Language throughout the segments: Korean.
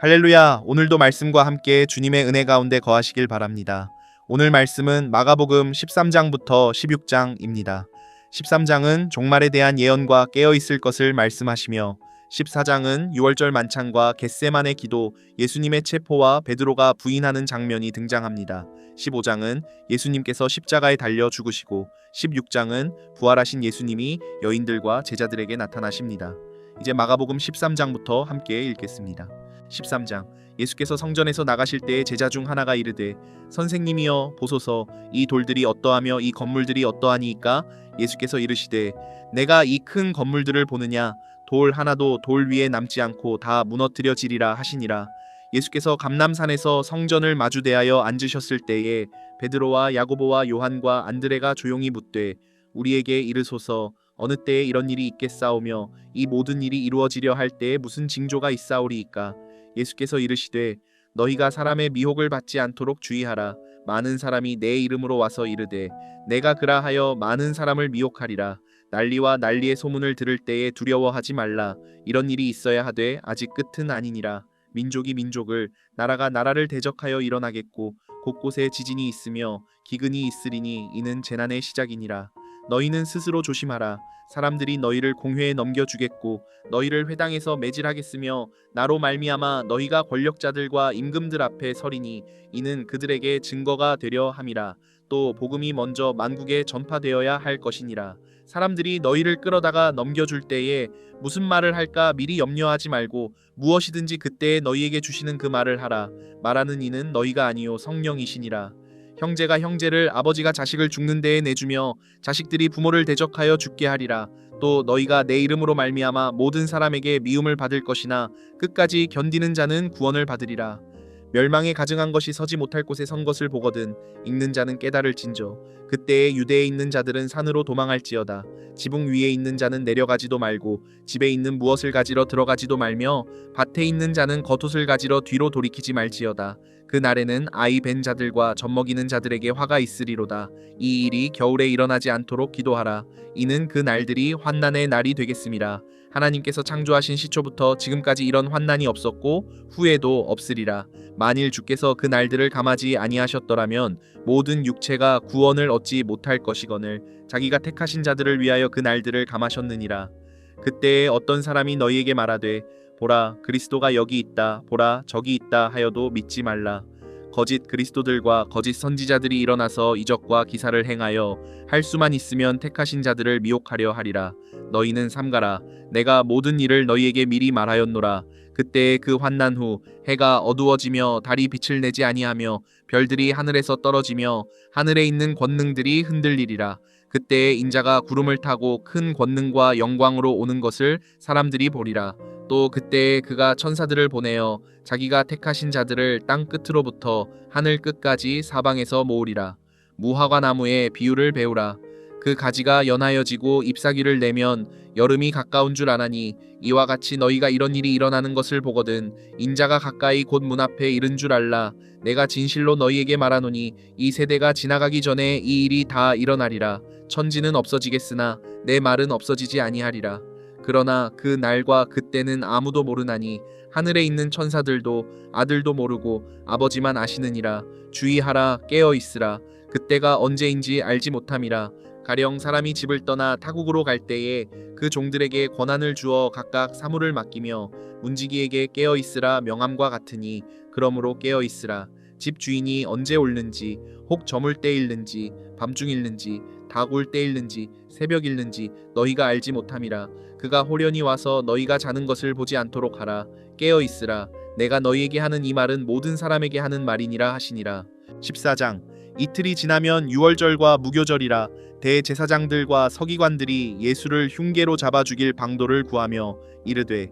할렐루야! 오늘도 말씀과 함께 주님의 은혜 가운데 거하시길 바랍니다. 오늘 말씀은 마가복음 13장부터 16장입니다. 13장은 종말에 대한 예언과 깨어있을 것을 말씀하시며 14장은 유월절 만찬과 겟세마네 기도, 예수님의 체포와 베드로가 부인하는 장면이 등장합니다. 15장은 예수님께서 십자가에 달려 죽으시고 16장은 부활하신 예수님이 여인들과 제자들에게 나타나십니다. 이제 마가복음 13장부터 함께 읽겠습니다. 13장 예수께서 성전에서 나가실 때에 제자 중 하나가 이르되 선생님이여 보소서 이 돌들이 어떠하며 이 건물들이 어떠하니이까. 예수께서 이르시되 내가 이 큰 건물들을 보느냐. 돌 하나도 돌 위에 남지 않고 다 무너뜨려지리라 하시니라. 예수께서 감람산에서 성전을 마주 대하여 앉으셨을 때에 베드로와 야고보와 요한과 안드레가 조용히 묻되 우리에게 이르소서 어느 때에 이런 일이 있겠사오며 이 모든 일이 이루어지려 할 때에 무슨 징조가 있사오리이까. 예수께서 이르시되 너희가 사람의 미혹을 받지 않도록 주의하라. 많은 사람이 내 이름으로 와서 이르되 내가 그라 하여 많은 사람을 미혹하리라. 난리와 난리의 소문을 들을 때에 두려워하지 말라. 이런 일이 있어야 하되 아직 끝은 아니니라. 민족이 민족을, 나라가 나라를 대적하여 일어나겠고 곳곳에 지진이 있으며 기근이 있으리니 이는 재난의 시작이니라. 너희는 스스로 조심하라. 사람들이 너희를 공회에 넘겨주겠고 너희를 회당에서 매질하겠으며 나로 말미암아 너희가 권력자들과 임금들 앞에 서리니 이는 그들에게 증거가 되려 함이라. 또 복음이 먼저 만국에 전파되어야 할 것이니라. 사람들이 너희를 끌어다가 넘겨줄 때에 무슨 말을 할까 미리 염려하지 말고 무엇이든지 그때에 너희에게 주시는 그 말을 하라. 말하는 이는 너희가 아니요 성령이시니라. 형제가 형제를, 아버지가 자식을 죽는 데에 내주며 자식들이 부모를 대적하여 죽게 하리라. 또 너희가 내 이름으로 말미암아 모든 사람에게 미움을 받을 것이나 끝까지 견디는 자는 구원을 받으리라. 멸망에 가증한 것이 서지 못할 곳에 선 것을 보거든 읽는 자는 깨달을진저. 그때에 유대에 있는 자들은 산으로 도망할지어다. 지붕 위에 있는 자는 내려가지도 말고 집에 있는 무엇을 가지러 들어가지도 말며 밭에 있는 자는 겉옷을 가지러 뒤로 돌이키지 말지어다. 그 날에는 아이 벤 자들과 젖먹이는 자들에게 화가 있으리로다. 이 일이 겨울에 일어나지 않도록 기도하라. 이는 그 날들이 환난의 날이 되겠음이라. 하나님께서 창조하신 시초부터 지금까지 이런 환난이 없었고 후에도 없으리라. 만일 주께서 그 날들을 감하지 아니하셨더라면 모든 육체가 구원을 얻지 못할 것이거늘 자기가 택하신 자들을 위하여 그 날들을 감하셨느니라. 그때에 어떤 사람이 너희에게 말하되 보라 그리스도가 여기 있다, 보라 저기 있다 하여도 믿지 말라. 거짓 그리스도들과 거짓 선지자들이 일어나서 이적과 기사를 행하여 할 수만 있으면 택하신 자들을 미혹하려 하리라. 너희는 삼가라. 내가 모든 일을 너희에게 미리 말하였노라. 그때에 그 환난 후 해가 어두워지며 달이 빛을 내지 아니하며 별들이 하늘에서 떨어지며 하늘에 있는 권능들이 흔들리리라. 그때에 인자가 구름을 타고 큰 권능과 영광으로 오는 것을 사람들이 보리라. 또 그때에 그가 천사들을 보내어 자기가 택하신 자들을 땅 끝으로부터 하늘 끝까지 사방에서 모으리라. 무화과 나무의 비유를 배우라. 그 가지가 연하여지고 잎사귀를 내면 여름이 가까운 줄 아나니 이와 같이 너희가 이런 일이 일어나는 것을 보거든 인자가 가까이 곧 문 앞에 이른 줄 알라. 내가 진실로 너희에게 말하노니 이 세대가 지나가기 전에 이 일이 다 일어나리라. 천지는 없어지겠으나 내 말은 없어지지 아니하리라. 그러나 그 날과 그때는 아무도 모르나니 하늘에 있는 천사들도 아들도 모르고 아버지만 아시느니라. 주의하라. 깨어 있으라. 그때가 언제인지 알지 못함이라. 가령 사람이 집을 떠나 타국으로 갈 때에 그 종들에게 권한을 주어 각각 사물을 맡기며 문지기에게 깨어 있으라 명함과 같으니 그러므로 깨어 있으라. 집 주인이 언제 올는지 혹 저물 때일는지 밤중일는지 닭울 때일는지 새벽일는지 너희가 알지 못함이라. 그가 호련히 와서 너희가 자는 것을 보지 않도록 하라. 깨어 있으라. 내가 너희에게 하는 이 말은 모든 사람에게 하는 말이니라 하시니라. 14장 이틀이 지나면 유월절과 무교절이라. 대제사장들과 서기관들이 예수를 흉계로 잡아 죽일 방도를 구하며 이르되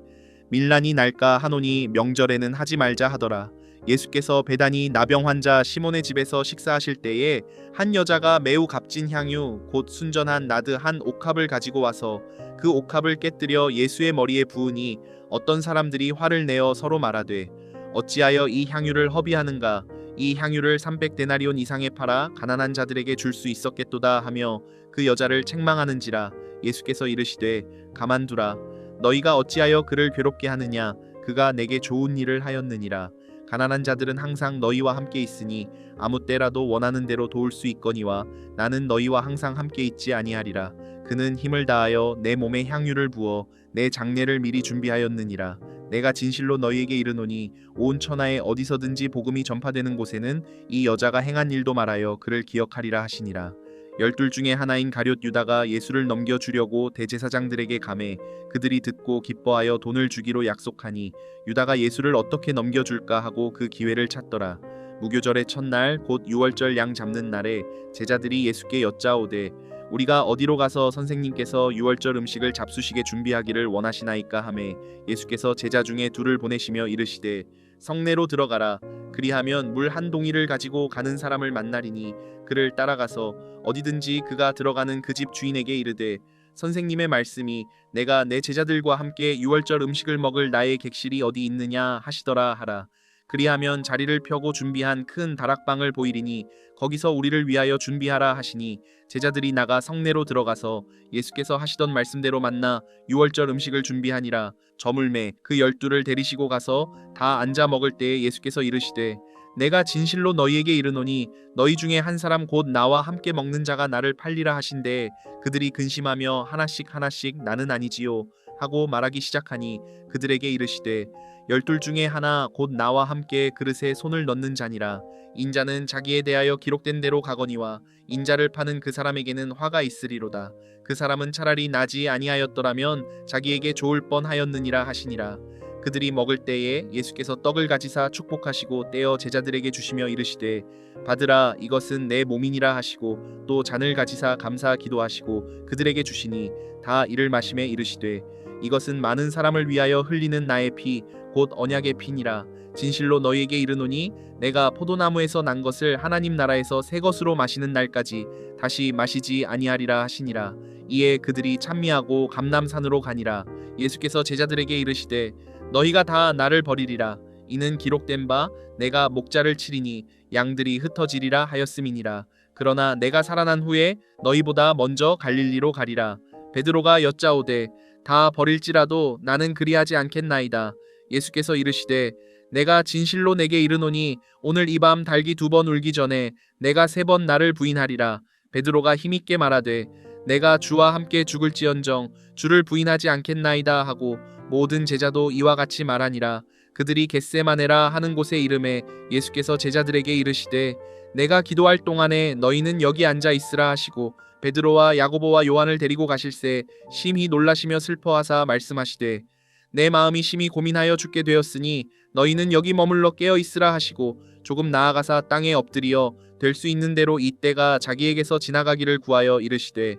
밀란이 날까 하노니 명절에는 하지 말자 하더라. 예수께서 베다니 나병 환자 시몬의 집에서 식사하실 때에 한 여자가 매우 값진 향유 곧 순전한 나드 한 옥합을 가지고 와서 그 옥합을 깨뜨려 예수의 머리에 부으니 어떤 사람들이 화를 내어 서로 말하되 어찌하여 이 향유를 허비하는가. 이 향유를 300데나리온 이상에 팔아 가난한 자들에게 줄 수 있었겠도다 하며 그 여자를 책망하는지라. 예수께서 이르시되 가만두라. 너희가 어찌하여 그를 괴롭게 하느냐. 그가 내게 좋은 일을 하였느니라. 가난한 자들은 항상 너희와 함께 있으니 아무 때라도 원하는 대로 도울 수 있거니와 나는 너희와 항상 함께 있지 아니하리라. 그는 힘을 다하여 내 몸에 향유를 부어 내 장례를 미리 준비하였느니라. 내가 진실로 너희에게 이르노니 온 천하에 어디서든지 복음이 전파되는 곳에는 이 여자가 행한 일도 말하여 그를 기억하리라 하시니라. 열둘 중에 하나인 가룟 유다가 예수를 넘겨주려고 대제사장들에게 가매 그들이 듣고 기뻐하여 돈을 주기로 약속하니 유다가 예수를 어떻게 넘겨줄까 하고 그 기회를 찾더라. 무교절의 첫날 곧 유월절 양 잡는 날에 제자들이 예수께 여짜오되 우리가 어디로 가서 선생님께서 유월절 음식을 잡수시게 준비하기를 원하시나이까 하매 예수께서 제자 중에 둘을 보내시며 이르시되 성내로 들어가라. 그리하면 물 한 동이를 가지고 가는 사람을 만나리니 그를 따라가서 어디든지 그가 들어가는 그 집 주인에게 이르되 선생님의 말씀이 내가 내 제자들과 함께 유월절 음식을 먹을 나의 객실이 어디 있느냐 하시더라 하라. 그리하면 자리를 펴고 준비한 큰 다락방을 보이리니 거기서 우리를 위하여 준비하라 하시니 제자들이 나가 성내로 들어가서 예수께서 하시던 말씀대로 만나 유월절 음식을 준비하니라. 저물매 그 12를 데리시고 가서 다 앉아 먹을 때에 예수께서 이르시되 내가 진실로 너희에게 이르노니 너희 중에 한 사람 곧 나와 함께 먹는 자가 나를 팔리라 하신대 그들이 근심하며 하나씩 하나씩 나는 아니지요 하고 말하기 시작하니 그들에게 이르시되 12 중에 하나 곧 나와 함께 그릇에 손을 넣는 자니라. 인자는 자기에 대하여 기록된 대로 가거니와 인자를 파는 그 사람에게는 화가 있으리로다. 그 사람은 차라리 나지 아니하였더라면 자기에게 좋을 뻔하였느니라 하시니라. 그들이 먹을 때에 예수께서 떡을 가지사 축복하시고 떼어 제자들에게 주시며 이르시되 받으라 이것은 내 몸이니라 하시고 또 잔을 가지사 감사 기도하시고 그들에게 주시니 다 이를 마시매 이르시되 이것은 많은 사람을 위하여 흘리는 나의 피 곧 언약의 피니라. 진실로 너희에게 이르노니 내가 포도나무에서 난 것을 하나님 나라에서 새 것으로 마시는 날까지 다시 마시지 아니하리라 하시니라. 이에 그들이 찬미하고 감람산으로 가니라. 예수께서 제자들에게 이르시되 너희가 다 나를 버리리라. 이는 기록된 바 내가 목자를 치리니 양들이 흩어지리라 하였음이니라. 그러나 내가 살아난 후에 너희보다 먼저 갈릴리로 가리라. 베드로가 여짜오되 다 버릴지라도 나는 그리하지 않겠나이다. 예수께서 이르시되 내가 진실로 내게 이르노니 오늘 이 밤 닭이 2번 울기 전에 내가 3번 나를 부인하리라. 베드로가 힘있게 말하되 내가 주와 함께 죽을지언정 주를 부인하지 않겠나이다 하고 모든 제자도 이와 같이 말하니라. 그들이 겟세마네라 하는 곳에 이르매 예수께서 제자들에게 이르시되 내가 기도할 동안에 너희는 여기 앉아 있으라 하시고 베드로와 야고보와 요한을 데리고 가실새 심히 놀라시며 슬퍼하사 말씀하시되 내 마음이 심히 고민하여 죽게 되었으니 너희는 여기 머물러 깨어 있으라 하시고 조금 나아가사 땅에 엎드리어 될 수 있는 대로 이 때가 자기에게서 지나가기를 구하여 이르시되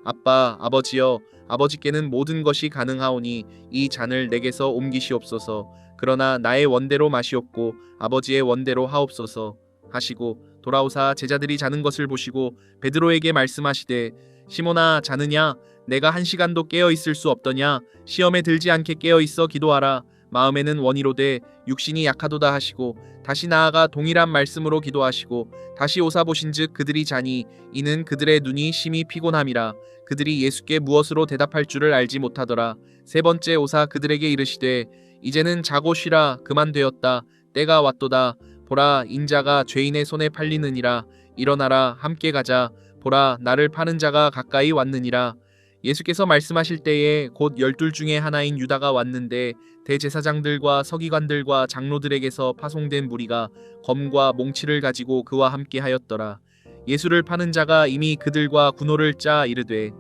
아빠 아버지여 아버지께는 모든 것이 가능하오니 이 잔을 내게서 옮기시옵소서. 그러나 나의 원대로 마시옵고 아버지의 원대로 하옵소서 하시고 돌아오사 제자들이 자는 것을 보시고 베드로에게 말씀하시되 시몬아 자느냐 내가 1시간도 깨어 있을 수 없더냐. 시험에 들지 않게 깨어 있어 기도하라. 마음에는 원이로되 육신이 약하도다 하시고 다시 나아가 동일한 말씀으로 기도하시고 다시 오사 보신즉 그들이 자니 이는 그들의 눈이 심히 피곤함이라. 그들이 예수께 무엇으로 대답할 줄을 알지 못하더라. 3번째 오사 그들에게 이르시되 이제는 자고 쉬라. 그만 되었다. 때가 왔도다. 보라 인자가 죄인의 손에 팔리느니라. 일어나라 함께 가자. 보라 나를 파는 자가 가까이 왔느니라. 예수께서 말씀하실 때에 곧 12 중에 하나인 유다가 왔는데 대제사장들과 서기관들과 장로들에게서 파송된 무리가 검과 몽치를 가지고 그와 함께 하였더라. 예수를 파는 자가 이미 그들과 군호를 짜 이르되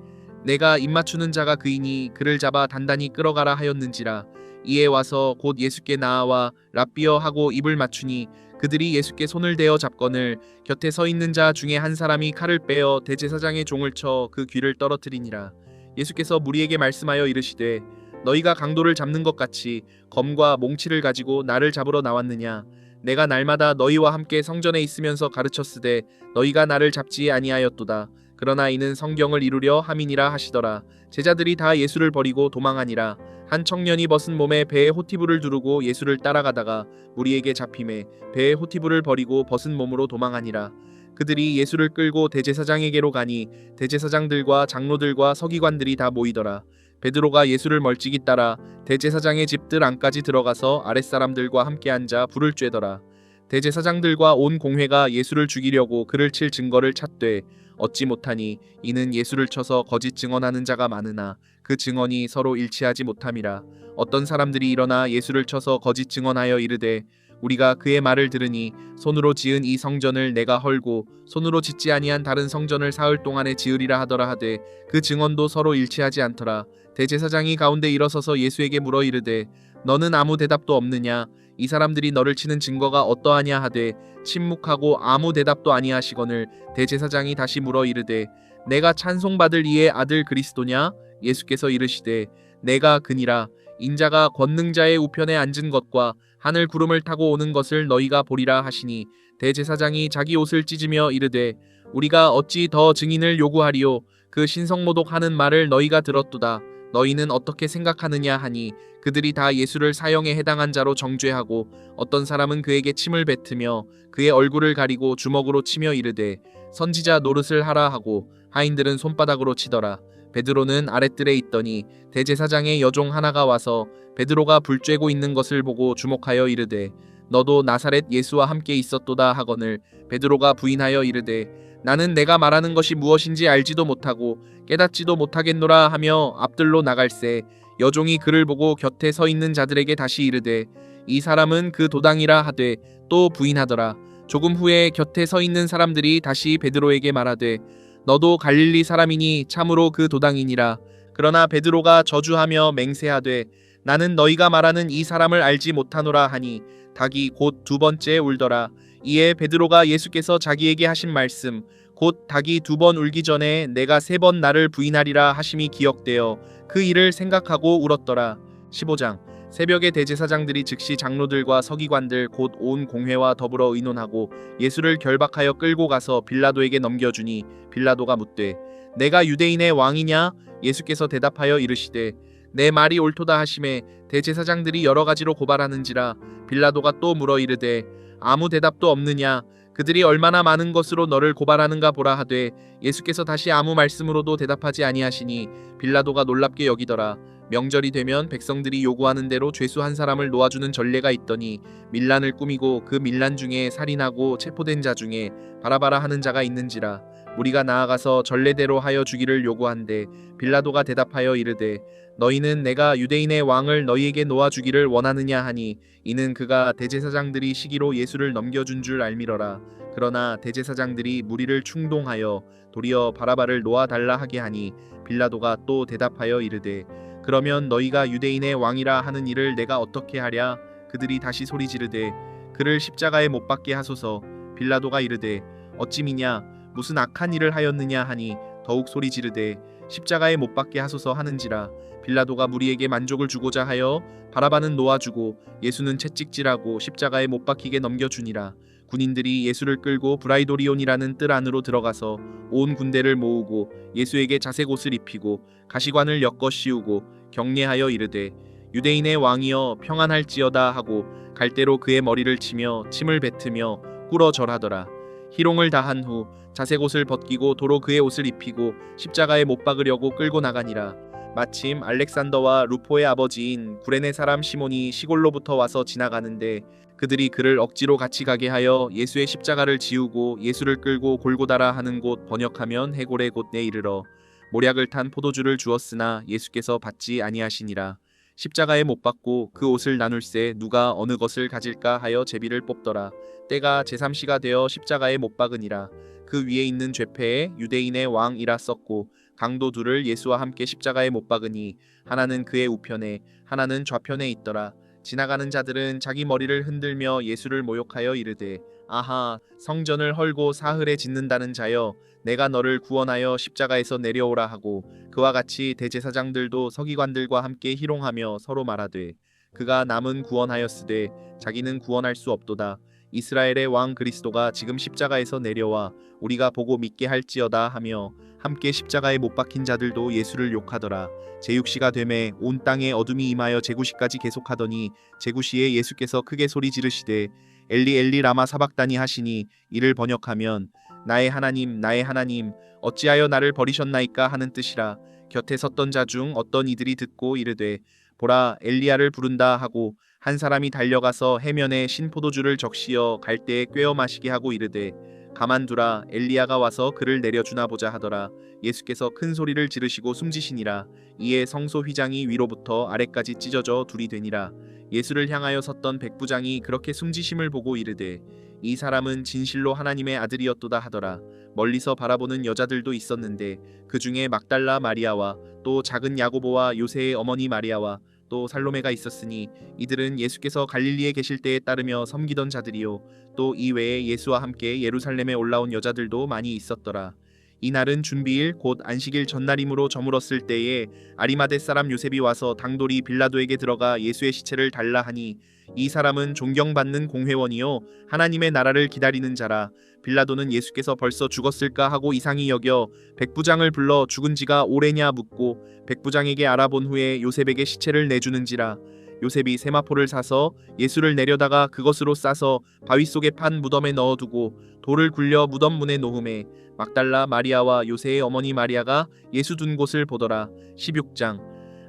내가 입맞추는 자가 그이니 그를 잡아 단단히 끌어가라 하였는지라. 이에 와서 곧 예수께 나아와 랍비어 하고 입을 맞추니 그들이 예수께 손을 대어 잡거늘 곁에 서 있는 자 중에 한 사람이 칼을 빼어 대제사장의 종을 쳐 그 귀를 떨어뜨리니라. 예수께서 무리에게 말씀하여 이르시되 너희가 강도를 잡는 것 같이 검과 몽치를 가지고 나를 잡으러 나왔느냐. 내가 날마다 너희와 함께 성전에 있으면서 가르쳤으되 너희가 나를 잡지 아니하였도다. 그러나 이는 성경을 이루려 함이니라 하시더라. 제자들이 다 예수를 버리고 도망하니라. 한 청년이 벗은 몸에 배에 호티부를 두르고 예수를 따라가다가 무리에게 잡힘에 배에 호티부를 버리고 벗은 몸으로 도망하니라. 그들이 예수를 끌고 대제사장에게로 가니 대제사장들과 장로들과 서기관들이 다 모이더라. 베드로가 예수를 멀찍이 따라 대제사장의 집들 안까지 들어가서 아랫사람들과 함께 앉아 불을 쬐더라. 대제사장들과 온 공회가 예수를 죽이려고 그를 칠 증거를 찾되 얻지 못하니 이는 예수를 쳐서 거짓 증언하는 자가 많으나 그 증언이 서로 일치하지 못함이라. 어떤 사람들이 일어나 예수를 쳐서 거짓 증언하여 이르되 우리가 그의 말을 들으니 손으로 지은 이 성전을 내가 헐고 손으로 짓지 아니한 다른 성전을 사흘 동안에 지으리라 하더라 하되 그 증언도 서로 일치하지 않더라. 대제사장이 가운데 일어서서 예수에게 물어 이르되 너는 아무 대답도 없느냐? 이 사람들이 너를 치는 증거가 어떠하냐 하되 침묵하고 아무 대답도 아니하시거늘 대제사장이 다시 물어 이르되 내가 찬송받을 이의 아들 그리스도냐? 예수께서 이르시되 내가 그니라. 인자가 권능자의 우편에 앉은 것과 하늘 구름을 타고 오는 것을 너희가 보리라 하시니 대제사장이 자기 옷을 찢으며 이르되 우리가 어찌 더 증인을 요구하리요? 그 신성모독하는 말을 너희가 들었도다. 너희는 어떻게 생각하느냐 하니 그들이 다 예수를 사형에 해당한 자로 정죄하고 어떤 사람은 그에게 침을 뱉으며 그의 얼굴을 가리고 주먹으로 치며 이르되 선지자 노릇을 하라 하고 하인들은 손바닥으로 치더라. 베드로는 아랫뜰에 있더니 대제사장의 여종 하나가 와서 베드로가 불 쬐고 있는 것을 보고 주목하여 이르되 너도 나사렛 예수와 함께 있었도다 하거늘 베드로가 부인하여 이르되 나는 내가 말하는 것이 무엇인지 알지도 못하고 깨닫지도 못하겠노라 하며 앞들로 나갈새 여종이 그를 보고 곁에 서 있는 자들에게 다시 이르되 이 사람은 그 도당이라 하되 또 부인하더라. 조금 후에 곁에 서 있는 사람들이 다시 베드로에게 말하되 너도 갈릴리 사람이니 참으로 그 도당이니라. 그러나 베드로가 저주하며 맹세하되 나는 너희가 말하는 이 사람을 알지 못하노라 하니 닭이 곧 두 번째 울더라. 이에 베드로가 예수께서 자기에게 하신 말씀 곧 닭이 두 번 울기 전에 내가 세 번 나를 부인하리라 하심이 기억되어 그 일을 생각하고 울었더라. 15장 새벽에 대제사장들이 즉시 장로들과 서기관들 곧 온 공회와 더불어 의논하고 예수를 결박하여 끌고 가서 빌라도에게 넘겨주니 빌라도가 묻되 내가 유대인의 왕이냐? 예수께서 대답하여 이르시되 내 말이 옳도다 하심에 대제사장들이 여러 가지로 고발하는지라. 빌라도가 또 물어 이르되 아무 대답도 없느냐? 그들이 얼마나 많은 것으로 너를 고발하는가 보라 하되 예수께서 다시 아무 말씀으로도 대답하지 아니하시니 빌라도가 놀랍게 여기더라. 명절이 되면 백성들이 요구하는 대로 죄수 한 사람을 놓아주는 전례가 있더니 밀란을 꾸미고 그 밀란 중에 살인하고 체포된 자 중에 바라바라 하는 자가 있는지라. 무리가 나아가서 전례대로 하여 주기를 요구한데 빌라도가 대답하여 이르되 너희는 내가 유대인의 왕을 너희에게 놓아주기를 원하느냐 하니 이는 그가 대제사장들이 시기로 예수를 넘겨준 줄 알미러라. 그러나 대제사장들이 무리를 충동하여 도리어 바라바를 놓아달라 하게 하니 빌라도가 또 대답하여 이르되 그러면 너희가 유대인의 왕이라 하는 일을 내가 어떻게 하랴? 그들이 다시 소리 지르되 그를 십자가에 못 박게 하소서. 빌라도가 이르되 어찌 미냐? 무슨 악한 일을 하였느냐 하니 더욱 소리 지르되 십자가에 못 박게 하소서 하는지라. 빌라도가 무리에게 만족을 주고자 하여 바라바는 놓아주고 예수는 채찍질하고 십자가에 못 박히게 넘겨주니라. 군인들이 예수를 끌고 브라이도리온이라는 뜰 안으로 들어가서 온 군대를 모으고 예수에게 자색 옷을 입히고 가시관을 엮어 씌우고 경례하여 이르되 유대인의 왕이여 평안할지어다 하고 갈대로 그의 머리를 치며 침을 뱉으며 꿇어 절하더라. 희롱을 다한 후 자색 옷을 벗기고 도로 그의 옷을 입히고 십자가에 못 박으려고 끌고 나가니라. 마침 알렉산더와 루포의 아버지인 구레네 사람 시몬이 시골로부터 와서 지나가는데 그들이 그를 억지로 같이 가게 하여 예수의 십자가를 지우고 예수를 끌고 골고다라 하는 곳 번역하면 해골의 곳내 이르러 모략을 탄 포도주를 주었으나 예수께서 받지 아니하시니라. 십자가에 못 박고 그 옷을 나눌새 누가 어느 것을 가질까 하여 제비를 뽑더라. 때가 제3시가 되어 십자가에 못 박으니라. 그 위에 있는 죄패에 유대인의 왕이라 썼고 강도 둘을 예수와 함께 십자가에 못 박으니 하나는 그의 우편에 하나는 좌편에 있더라. 지나가는 자들은 자기 머리를 흔들며 예수를 모욕하여 이르되 아하 성전을 헐고 사흘에 짓는다는 자여 내가 너를 구원하여 십자가에서 내려오라 하고 그와 같이 대제사장들도 서기관들과 함께 희롱하며 서로 말하되 그가 남은 구원하였으되 자기는 구원할 수 없도다. 이스라엘의 왕 그리스도가 지금 십자가에서 내려와 우리가 보고 믿게 할지어다 하며 함께 십자가에 못 박힌 자들도 예수를 욕하더라. 제6시가 되매 온 땅에 어둠이 임하여 제9시까지 계속하더니 제9시에 예수께서 크게 소리 지르시되 엘리 엘리 라마 사박다니 하시니 이를 번역하면 나의 하나님 어찌하여 나를 버리셨나이까 하는 뜻이라. 곁에 섰던 자 중 어떤 이들이 듣고 이르되 보라 엘리야를 부른다 하고 한 사람이 달려가서 해면에 신포도주를 적시어 갈대에 꿰어 마시게 하고 이르되 가만두라 엘리야가 와서 그를 내려주나 보자 하더라. 예수께서 큰 소리를 지르시고 숨지시니라. 이에 성소 휘장이 위로부터 아래까지 찢어져 둘이 되니라. 예수를 향하여 섰던 백부장이 그렇게 숨지심을 보고 이르되 이 사람은 진실로 하나님의 아들이었도다 하더라. 멀리서 바라보는 여자들도 있었는데 그 중에 막달라 마리아와 또 작은 야고보와 요새의 어머니 마리아와 또 살로메가 있었으니 이들은 예수께서 갈릴리에 계실 때에 따르며 섬기던 자들이요 또 이외에 예수와 함께 예루살렘에 올라온 여자들도 많이 있었더라. 이날은 준비일 곧 안식일 전날이므로 저물었을 때에 아리마대 사람 요셉이 와서 당돌이 빌라도에게 들어가 예수의 시체를 달라 하니 이 사람은 존경받는 공회원이요 하나님의 나라를 기다리는 자라. 빌라도는 예수께서 벌써 죽었을까 하고 이상히 여겨 백부장을 불러 죽은 지가 오래냐 묻고 백부장에게 알아본 후에 요셉에게 시체를 내주는지라. 요셉이 세마포를 사서 예수를 내려다가 그것으로 싸서 바위 속에 판 무덤에 넣어두고 돌을 굴려 무덤 문에 놓음에 막달라 마리아와 요새의 어머니 마리아가 예수 둔 곳을 보더라. 16장.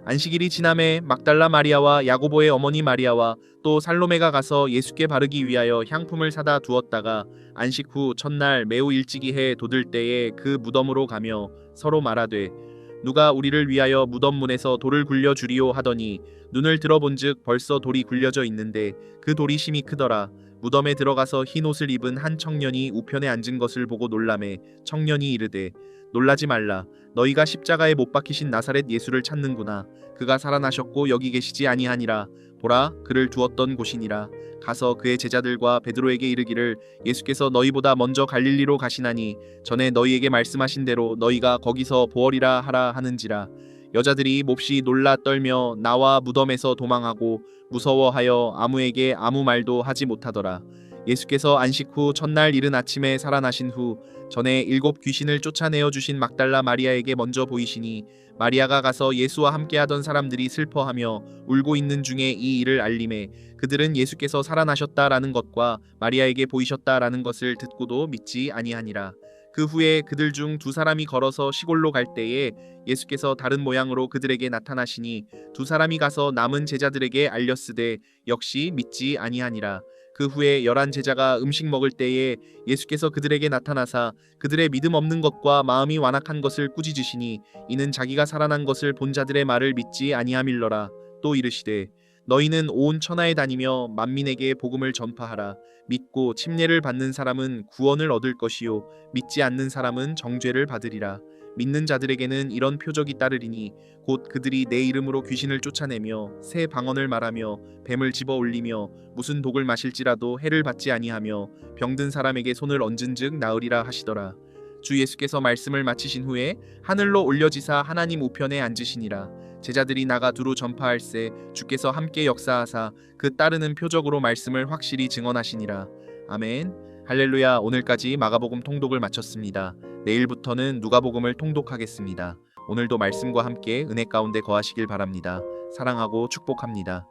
안식일이 지남에 막달라 마리아와 야고보의 어머니 마리아와 또 살로메가 가서 예수께 바르기 위하여 향품을 사다 두었다가 안식 후 첫날 매우 일찍이 해 돋을 때에 그 무덤으로 가며 서로 말하되 누가 우리를 위하여 무덤 문에서 돌을 굴려 주리오 하더니 눈을 들어본즉 벌써 돌이 굴려져 있는데 그 돌이 심히 크더라. 무덤에 들어가서 흰 옷을 입은 한 청년이 우편에 앉은 것을 보고 놀라매 청년이 이르되 놀라지 말라. 너희가 십자가에 못 박히신 나사렛 예수를 찾는구나. 그가 살아나셨고 여기 계시지 아니하니라. 보라 그를 두었던 곳이니라. 가서 그의 제자들과 베드로에게 이르기를 예수께서 너희보다 먼저 갈릴리로 가시나니 전에 너희에게 말씀하신 대로 너희가 거기서 보으리라 하라 하는지라. 여자들이 몹시 놀라 떨며 나와 무덤에서 도망하고 무서워하여 아무에게 아무 말도 하지 못하더라. 예수께서 안식 후 첫날 이른 아침에 살아나신 후 전에 7 귀신을 쫓아내어 주신 막달라 마리아에게 먼저 보이시니 마리아가 가서 예수와 함께하던 사람들이 슬퍼하며 울고 있는 중에 이 일을 알림해 그들은 예수께서 살아나셨다라는 것과 마리아에게 보이셨다라는 것을 듣고도 믿지 아니하니라. 그 후에 그들 중 2 사람이 걸어서 시골로 갈 때에 예수께서 다른 모양으로 그들에게 나타나시니 2 사람이 가서 남은 제자들에게 알렸으되 역시 믿지 아니하니라. 그 후에 11 제자가 음식 먹을 때에 예수께서 그들에게 나타나사 그들의 믿음 없는 것과 마음이 완악한 것을 꾸짖으시니 이는 자기가 살아난 것을 본 자들의 말을 믿지 아니함일러라. 또 이르시되 너희는 온 천하에 다니며 만민에게 복음을 전파하라. 믿고 침례를 받는 사람은 구원을 얻을 것이요 믿지 않는 사람은 정죄를 받으리라. 믿는 자들에게는 이런 표적이 따르리니 곧 그들이 내 이름으로 귀신을 쫓아내며 새 방언을 말하며 뱀을 집어 올리며 무슨 독을 마실지라도 해를 받지 아니하며 병든 사람에게 손을 얹은즉 나으리라 하시더라. 주 예수께서 말씀을 마치신 후에 하늘로 올려지사 하나님 우편에 앉으시니라. 제자들이 나가 두루 전파할세 주께서 함께 역사하사 그 따르는 표적으로 말씀을 확실히 증언하시니라. 아멘. 할렐루야. 오늘까지 마가복음 통독을 마쳤습니다. 내일부터는 누가복음을 통독하겠습니다. 오늘도 말씀과 함께 은혜 가운데 거하시길 바랍니다. 사랑하고 축복합니다.